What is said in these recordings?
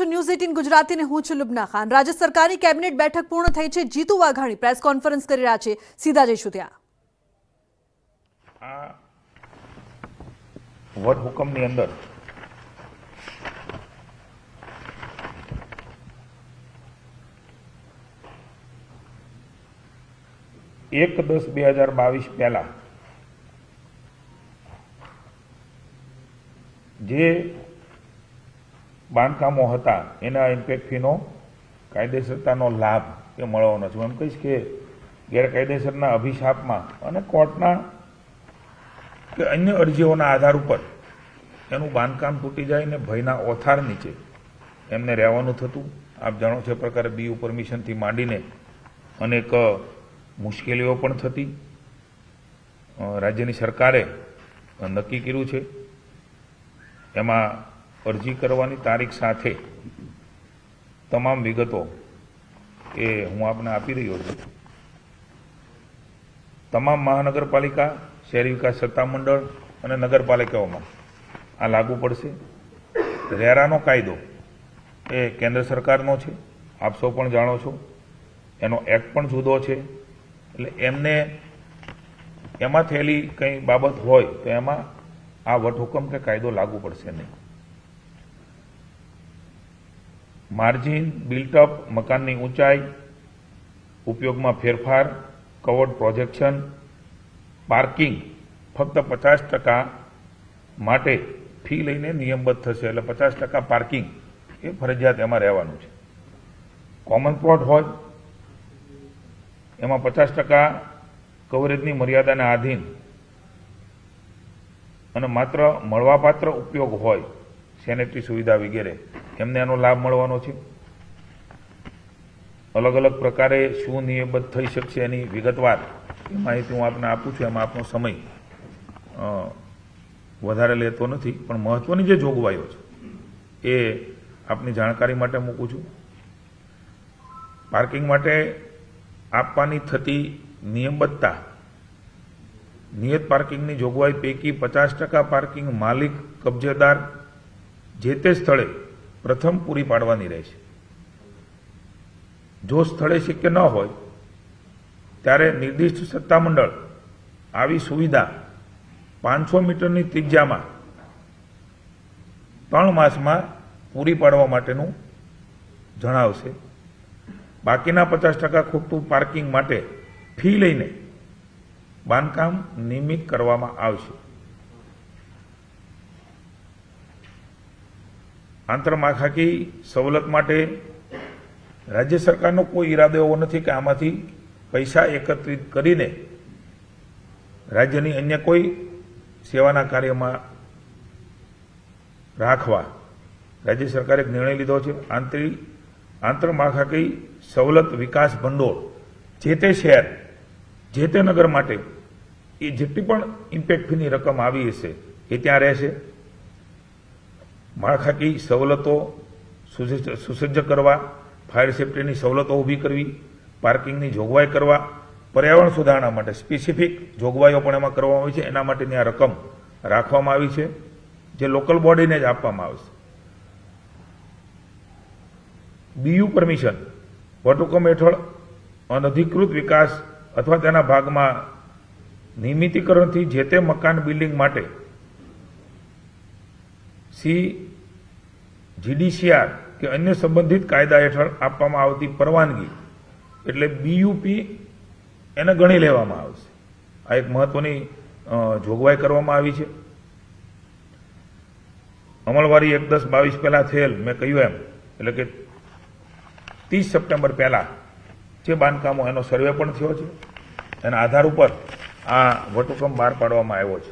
News 18 ગુજરાતીને હું છું લુબના ખાન। રાજ્ય સરકારની કેબિનેટ બેઠક પૂર્ણ થઈ છે। જીતુ વાઘાણી પ્રેસ કોન્ફરન્સ કરી રહ્યા છે। સીધા જઈશું ત્યાં। આ વટ હુકમની અંદર એક 10/2022 પહેલા જે બાંધકામો હતા એના ઇમ્પેક્ટ ફીનો કાયદેસરતાનો લાભ એ મળવાનો છે। એમ કહીશ કે ગેરકાયદેસરના અભિશાપમાં અને કોર્ટના કે અન્ય અરજીઓના આધાર ઉપર એનું બાંધકામ તૂટી જાય ને ભયના ઓથાર નીચે એમને રહેવાનું થતું। આપ જાણો છો એ પ્રકારે બીયુ પરમિશનથી માંડીને અનેક મુશ્કેલીઓ પણ થતી। રાજ્યની સરકારે નક્કી કર્યું છે એમાં અરજી કરવાની તારીખ સાથે તમામ વિગતો એ હું આપને આપી રહ્યો છું। તમામ મહાનગરપાલિકા, શહેરી વિકાસ સત્તામંડળ અને નગરપાલિકાઓમાં આ લાગુ પડશે। રેરાનો કાયદો એ કેન્દ્ર સરકારનો છે, આપ સૌ પણ જાણો છો। એનો એક્ટ પણ જુદો છે, એટલે એમને એમાં થયેલી કંઈ બાબત હોય તો એમાં આ વટહુકમ કે કાયદો લાગુ પડશે નહીં। માર્જિન, બિલ્ટઅપ, મકાનની ઊંચાઈ, ઉપયોગમાં ફેરફાર, કવર્ડ પ્રોજેક્શન, પાર્કિંગ ફક્ત 50% માટે ફી લઈને નિયમબદ્ધ થશે। એટલે 50% પાર્કિંગ એ ફરજિયાત એમાં રહેવાનું છે। કોમન પ્લોટ હોય એમાં 50% કવરેજની મર્યાદાને આધીન અને માત્ર મળવાપાત્ર ઉપયોગ હોય, સેનેટરી સુવિધા વગેરે, એમને એનો લાભ મળવાનો છે। અલગ અલગ પ્રકારે શું નિયમબદ્ધ થઈ શકશે એની વિગતવાર માહિતી હું આપને આપું છું। એમાં આપનો સમય વધારે લેતો નથી, પણ મહત્વની જે જોગવાઈઓ છે એ આપની જાણકારી માટે મૂકું છું। પાર્કિંગ માટે આપવાની થતી નિયમબદ્ધતા, નિયત પાર્કિંગની જોગવાઈ પૈકી 50% પાર્કિંગ માલિક કબજેદાર જે તે સ્થળે પ્રથમ પૂરી પાડવાની રહેશે। જો સ્થળે શક્ય ન હોય ત્યારે નિર્દિષ્ટ સત્તામંડળ આવી સુવિધા 500 મીટરની ત્રિજ્યામાં 3 માસમાં પૂરી પાડવા માટેનું જણાવશે। બાકીના 50% ખૂટતું પાર્કિંગ માટે ફી લઈને બાંધકામ નિયમિત કરવામાં આવશે। આંતરમાળખાકીય સવલત માટે રાજ્ય સરકારનો કોઈ ઈરાદો એવો નથી કે આમાંથી પૈસા એકત્રિત કરીને રાજ્યની અન્ય કોઈ સેવાના કાર્યમાં રાખવા। રાજ્ય સરકારે એક નિર્ણય લીધો છે। આંતરમાળખાકીય સવલત વિકાસ ભંડોળ જે તે શહેર, જે તે નગર માટે એ જેટલી પણ ઇમ્પેક્ટ ફીની રકમ આવી હશે એ ત્યાં રહેશે। માળખાકીય સવલતો સુસજ્જ કરવા, ફાયર સેફ્ટીની સવલતો ઊભી કરવી, પાર્કિંગની જોગવાઈ કરવા, પર્યાવરણ સુધારણા માટે સ્પેસિફિક જોગવાઈઓ પણ એમાં કરવામાં આવી છે। એના માટેની આ રકમ રાખવામાં આવી છે, જે લોકલ બોડીને જ આપવામાં આવશે। બીયુ પરમિશન વટહુકમ હેઠળ અનધિકૃત વિકાસ અથવા તેના ભાગમાં નિયમિતીકરણથી જે તે મકાન બિલ્ડિંગ માટે GDCR કે અન્ય સંબંધિત કાયદા હેઠળ આપવામાં આવતી પરવાનગી એટલે BUP એને ગણી લેવામાં આવશે। આ એક મહત્વની જોગવાઈ કરવામાં આવી છે। અમલવારી 1/10/22 પહેલા થયેલ, મેં કહ્યું એમ, એટલે કે 30 સપ્ટેમ્બર પહેલા જે બાંધકામો એનો સર્વે પણ થયો છે, એના આધાર ઉપર આ વટહુકમ બહાર પાડવામાં આવ્યો છે।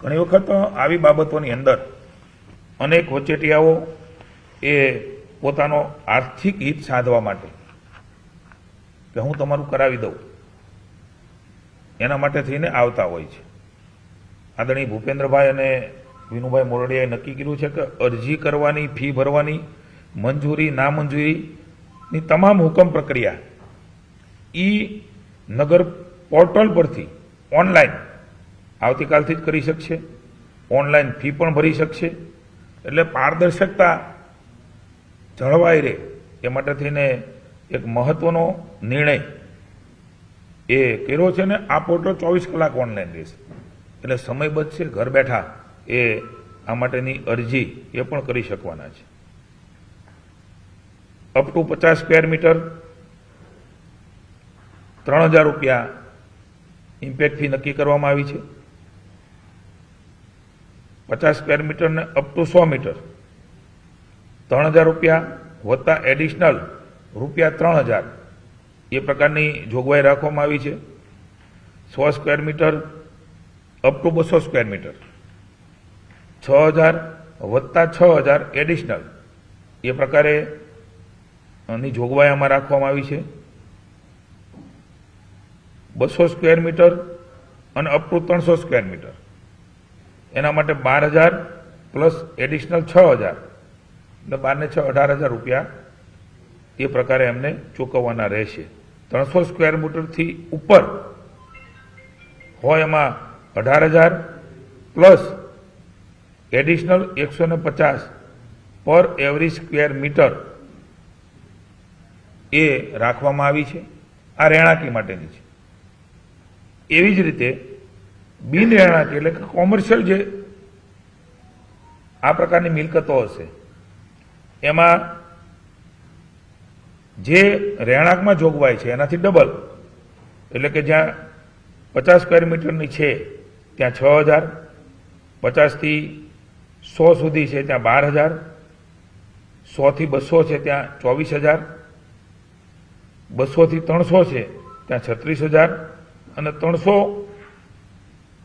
ઘણી વખત આવી બાબતોની અંદર અનેક વચેટિયાઓ એ પોતાનો આર્થિક હિત સાધવા માટે કે હું તમારું કરાવી દઉં એના માટે થઈને આવતા હોય છે। આદરણીય ભૂપેન્દ્રભાઈ અને વિનુભાઈ મોરડિયાએ નક્કી કર્યું છે કે અરજી કરવાની, ફી ભરવાની, મંજૂરી નામંજૂરીની તમામ હુકમ પ્રક્રિયા નગર પોર્ટલ પરથી ઓનલાઈન આવતીકાલથી જ કરી શકશે। ઓનલાઈન ફી પણ ભરી શકશે। એટલે પારદર્શકતા જળવાઈ રહે એ માટે થઈને એક મહત્વનો નિર્ણય એ કર્યો છે ને આ પોર્ટલ 24 કલાક ઓનલાઈન રહેશે એટલે સમય બચશે, ઘર બેઠા એ આ માટેની અરજી એ પણ કરી શકવાના છે. અપ ટુ 50 સ્ક્વેર મીટર 3000 રૂપિયા ઇમ્પેક્ટ ફી નક્કી કરવામાં આવી છે. 50 સ્ક્વેર મીટર ને અપ ટુ 100 મીટર 3000 રૂપિયા વત્તા એડિશનલ રૂપિયા 3000 એ પ્રકારની જોગવાઈ રાખવામાં આવી છે. 100 square metre up to 200 square metre 6000 વત્તા 6000 એડિશનલ એ પ્રકારે ની જોગવાઈ આમાં રાખવામાં આવી છે. 200 સ્ક્વેર મીટર અને અપ ટુ 300 સ્ક્વેર મીટર એના માટે 12000 પ્લસ એડિશનલ 6000 એટલે 12 ને 6 18,000 રૂપિયા એ પ્રકારે એમને ચૂકવવાના રહેશે. 300 સ્ક્વેર મીટરથી ઉપર હોય એમાં 18,000 પ્લસ એડિશનલ 150 પર એવરી સ્ક્વેર મીટર એ રાખવામાં આવી છે. આ રહેણાંકી માટેની છે. એવી જ રીતે બિન રહેણાંકી એટલે કે કોમર્શિયલ જે આ પ્રકારની મિલકતો હશે એમાં જે રહેણાંકમાં જોગવાઈ છે એનાથી ડબલ એટલે કે જ્યાં 50 સ્ક્વેર મીટરની છે ત્યાં 6000, 50 થી 100 સુધી છે ત્યાં 12000, 100 થી 200 છે ત્યાં 24000, 200 થી 300 છે ત્યાં 36000 અને 300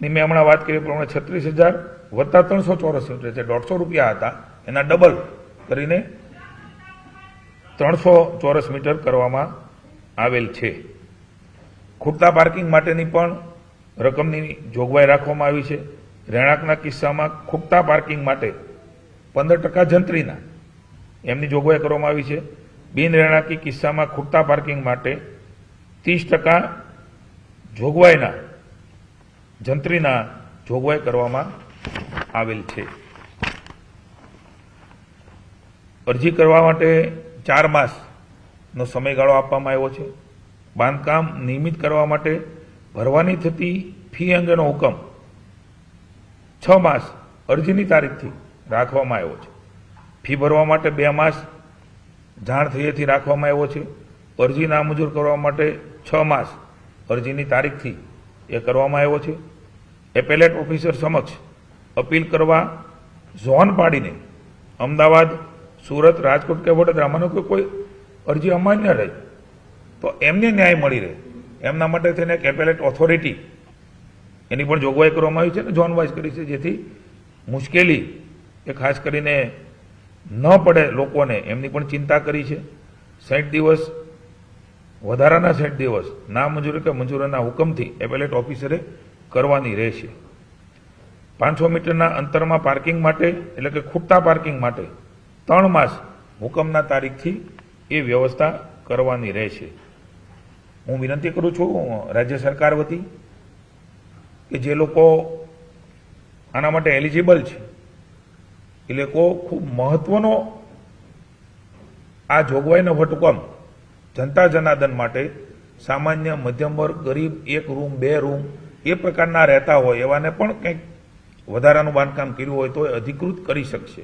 ની મેં હમણાં વાત કરી પ્રમાણે 36000 વત્તા 300 ચોરસ મીટર છે 150 રૂપિયા હતા એના ડબલ કરીને 300 ચોરસ મીટર કરવામાં આવેલ છે. ખૂટતા પાર્કિંગ માટેની પણ રકમની જોગવાઈ રાખવામાં આવી છે. રહેણાંકના કિસ્સામાં ખૂટતા પાર્કિંગ માટે 15% જંત્રીના એમની જોગવાઈ કરવામાં આવી છે. બિન રહેણાંકી કિસ્સામાં ખૂટતા પાર્કિંગ માટે 30% જોગવાઈના જંત્રીના જોગવાઈ કરવામાં આવેલ છે. અરજી કરવા માટે 4 માસનો સમયગાળો આપવામાં આવ્યો છે. બાંધકામ નિયમિત કરવા માટે ભરવાની થતી ફી અંગેનો હુકમ 6 માસ અરજીની તારીખથી રાખવામાં આવ્યો છે. ફી ભરવા માટે 2 માસ જાણ થયેથી રાખવામાં આવ્યો છે. અરજી નામંજૂર કરવા માટે 6 માસ અરજીની તારીખથી એ કરવામાં આવ્યો છે. એપેલેટ ઓફિસર સમક્ષ અપીલ કરવા ઝોન પાડીને અમદાવાદ, સુરત, રાજકોટ કે વડોદરામાંનો કોઈ અરજી અમાન્ય રહે તો એમને ન્યાય મળી રહે એમના માટે થઈને એક એપેલેટ ઓથોરિટી એની પણ જોગવાઈ કરવામાં આવી છે અને ઝોન વાઇઝ કરી છે જેથી મુશ્કેલી એ ખાસ કરીને ન પડે લોકોને એમની પણ ચિંતા કરી છે. 60 દિવસ વધારાના 60 દિવસ નામંજૂરી કે મંજૂરીના હુકમથી એપેલેટ ઓફિસરે કરવાની રહેશે. 500 મીટરના અંતરમાં પાર્કિંગ માટે એટલે કે ખૂટતા પાર્કિંગ માટે 3 માસ હુકમના તારીખથી એ વ્યવસ્થા કરવાની રહેશે. હું વિનંતી કરું છું રાજ્ય સરકાર વતી કે જે લોકો આના માટે એલિજિબલ છે એ લોકો ખૂબ મહત્વનો આ જોગવાઈનો વટહુકમ જનતા જનાર્દન માટે સામાન્ય મધ્યમ વર્ગ, ગરીબ, 1 રૂમ 2 રૂમ એ પ્રકારના રહેતા હોય એવાને પણ કંઈક વધારાનું બાંધકામ કર્યું હોય તો એ અધિકૃત કરી શકશે.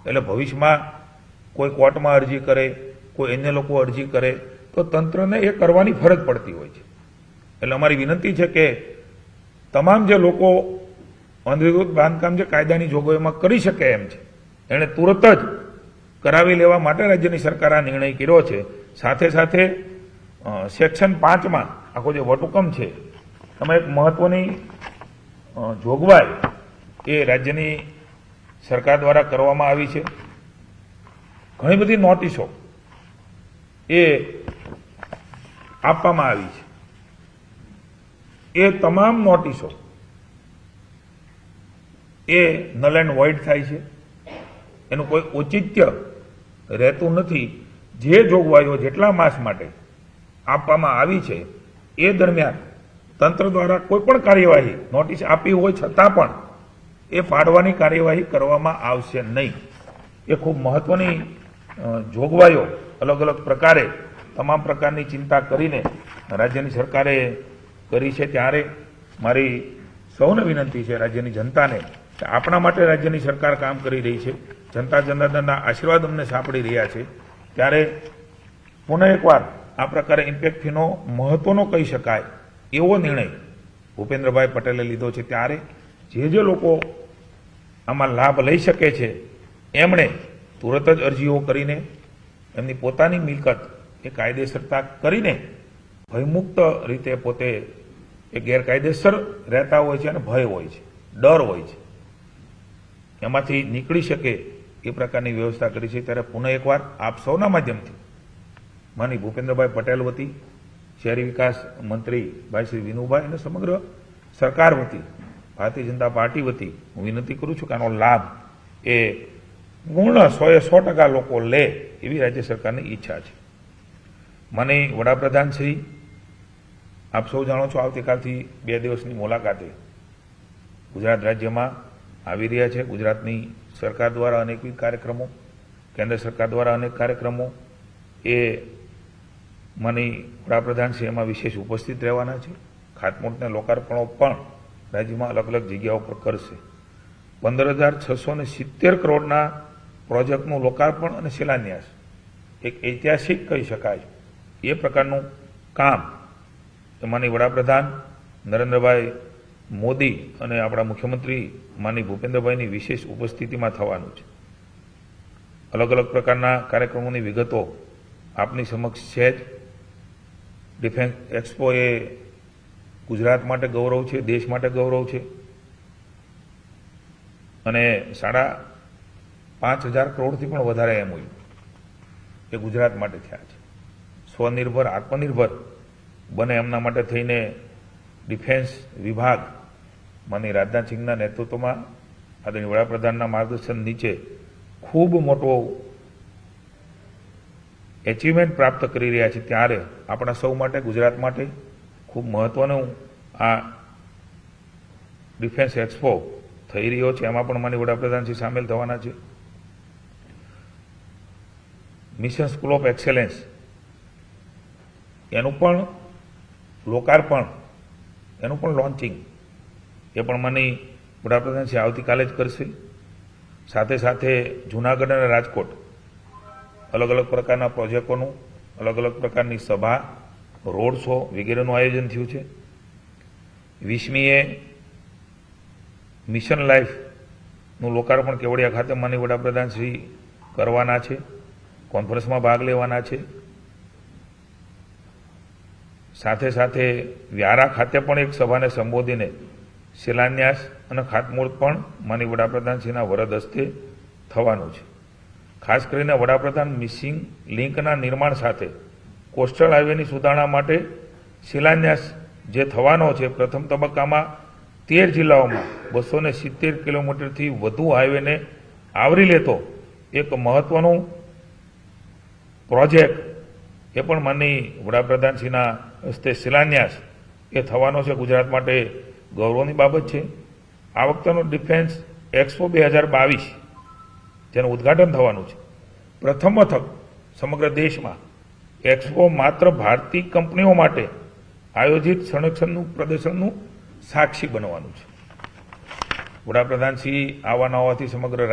એટલે ભવિષ્યમાં કોઈ કોર્ટમાં અરજી કરે, કોઈ અન્ય લોકો અરજી કરે તો તંત્રને એ કરવાની ફરજ પડતી હોય છે. એટલે અમારી વિનંતી છે કે તમામ જે લોકો અનધિકૃત બાંધકામ જે કાયદાની જોગવાઈમાં કરી શકે એમ છે એણે તુરત જ કરાવી લેવા માટે રાજ્યની સરકાર આ નિર્ણય કર્યો છે. સાથે સાથે સેક્શન 5માં આખો જે વટહુકમ છે એમાં એક મહત્વની જોગવાઈ એ રાજ્યની સરકાર દ્વારા કરવામાં આવી છે. ઘણી બધી નોટિસો એ આપવામાં આવી છે. એ તમામ નોટિસો એ નલ એન્ડ વોઇડ થાય છે. એનું કોઈ ઔચિત્ય રહેતું નથી. જે જોગવાઈઓ જેટલા માસ માટે આપવામાં આવી છે એ દરમિયાન તંત્ર દ્વારા કોઈ પણ કાર્યવાહી નોટિસ આપી હોય છતાં પણ એ ફાડવાની કાર્યવાહી કરવામાં આવશે નહીં. એ ખૂબ મહત્વની જોગવાઈઓ અલગ અલગ પ્રકારે તમામ પ્રકારની ચિંતા કરીને રાજ્યની સરકારે કરી છે, ત્યારે મારી સૌને વિનંતી છે, રાજ્યની જનતાને, કે આપણા માટે રાજ્યની સરકાર કામ કરી રહી છે, જનતા જનાર્દનના આશીર્વાદ અમને સાંપડી રહ્યા છે, ત્યારે પુનઃ એકવાર આ પ્રકારે ઇમ્પેક્ટ ફીનો મહત્વનો કહી શકાય એવો નિર્ણય ભૂપેન્દ્રભાઈ પટેલે લીધો છે, ત્યારે જે લોકો આમાં લાભ લઈ શકે છે એમણે તુરત જ અરજીઓ કરીને એમની પોતાની મિલકત એ કાયદેસરતા કરીને ભયમુક્ત રીતે પોતે એ ગેરકાયદેસર રહેતા હોય છે અને ભય હોય છે, ડર હોય છે, એમાંથી નીકળી શકે એ પ્રકારની વ્યવસ્થા કરી છે. ત્યારે પુનઃ એકવાર આપ સૌના માધ્યમથી માની ભૂપેન્દ્રભાઈ પટેલ વતી, શહેરી વિકાસ મંત્રી ભાઈ શ્રી વિનુભાઈ અને સમગ્ર સરકાર વતી, ભારતીય જનતા પાર્ટી વતી હું વિનંતી કરું છું કે આનો લાભ એ પૂર્ણ 100% લોકો લે એવી રાજ્ય સરકારની ઈચ્છા છે. મને વડાપ્રધાન શ્રી આપ સૌ જાણો છો આવતીકાલથી 2 દિવસની મુલાકાતે ગુજરાત રાજ્યમાં આવી રહ્યા છે. ગુજરાતની સરકાર દ્વારા અનેકવિધ કાર્યક્રમો, કેન્દ્ર સરકાર દ્વારા અનેક કાર્યક્રમો એ માની વડાપ્રધાન શ્રી એમાં વિશેષ ઉપસ્થિત રહેવાના છે. ખાતમુહૂર્તને લોકાર્પણો પણ રાજ્યમાં અલગ અલગ જગ્યાઓ પર કરશે. 15,670 કરોડના પ્રોજેક્ટનું લોકાર્પણ અને શિલાન્યાસ એક ઐતિહાસિક કહી શકાય એ પ્રકારનું કામ માની વડાપ્રધાન નરેન્દ્રભાઈ મોદી અને આપણા મુખ્યમંત્રી માની ભૂપેન્દ્રભાઈની વિશેષ ઉપસ્થિતિમાં થવાનું છે. અલગ અલગ પ્રકારના કાર્યક્રમોની વિગતો આપની સમક્ષ છે જ. ડિફેન્સ એક્સપો એ ગુજરાત માટે ગૌરવ છે, દેશ માટે ગૌરવ છે અને 5,500 કરોડથી પણ વધારે એમઓયુ એ ગુજરાત માટે થયા છે. સ્વનિર્ભર, આત્મનિર્ભર બને એમના માટે થઈને ડિફેન્સ વિભાગ માની રાજનાથસિંહના નેતૃત્વમાં આદરણીય વડાપ્રધાનના માર્ગદર્શન નીચે ખૂબ મોટો એચિવમેન્ટ પ્રાપ્ત કરી રહ્યા છે. ત્યારે આપણા સૌ માટે, ગુજરાત માટે ખૂબ મહત્વનું આ ડિફેન્સ એક્સપો થઈ રહ્યો છે. એમાં પણ માની વડાપ્રધાનશ્રી સામેલ થવાના છે. મિશન સ્કૂલ ઓફ એક્સેલન્સ એનું પણ લોકાર્પણ, એનું પણ લોન્ચિંગ એ પણ માની વડાપ્રધાનશ્રી આવતીકાલે જ કરશે. સાથે સાથે જૂનાગઢ અને રાજકોટ અલગ અલગ પ્રકારના પ્રોજેક્ટોનું, અલગ અલગ પ્રકારની સભા, રોડ શો વગેરેનું આયોજન થયું છે. 20મીએ મિશન લાઈફનું લોકાર્પણ કેવડિયા ખાતે માનનીય વડાપ્રધાનશ્રી કરવાના છે, કોન્ફરન્સમાં ભાગ લેવાના છે. સાથે સાથે વ્યારા ખાતે પણ એક સભાને સંબોધીને શિલાન્યાસ અને ખાતમુહૂર્ત પણ માનનીય વડાપ્રધાનશ્રીના વરદ હસ્તે થવાનું છે. ખાસ કરીને વડાપ્રધાન મિસિંગ લિંકના નિર્માણ સાથે કોસ્ટલ હાઈવેની સુધારણા માટે શિલાન્યાસ જે થવાનો છે, પ્રથમ તબક્કામાં 13 જિલ્લાઓમાં 270 કિલોમીટરથી વધુ હાઈવેને આવરી લેતો એક મહત્વનું પ્રોજેક્ટ એ પણ માનનીય વડાપ્રધાનશ્રીના હસ્તે શિલાન્યાસ એ થવાનો છે. ગુજરાત માટે ગૌરવની બાબત છે. આ વખતેનો ડિફેન્સ એક્સપો 2022 જેનું ઉદ્ઘાટન થવાનું છે, પ્રથમ વખત સમગ્ર દેશમાં એક્સપો માત્ર ભારતીય કંપનીઓ માટે આયોજિત સંરક્ષણનું પ્રદર્શનનું સાક્ષી બનવાનું છે. વડાપ્રધાનશ્રી આવવાના હોવાથી સમગ્ર રાજ્ય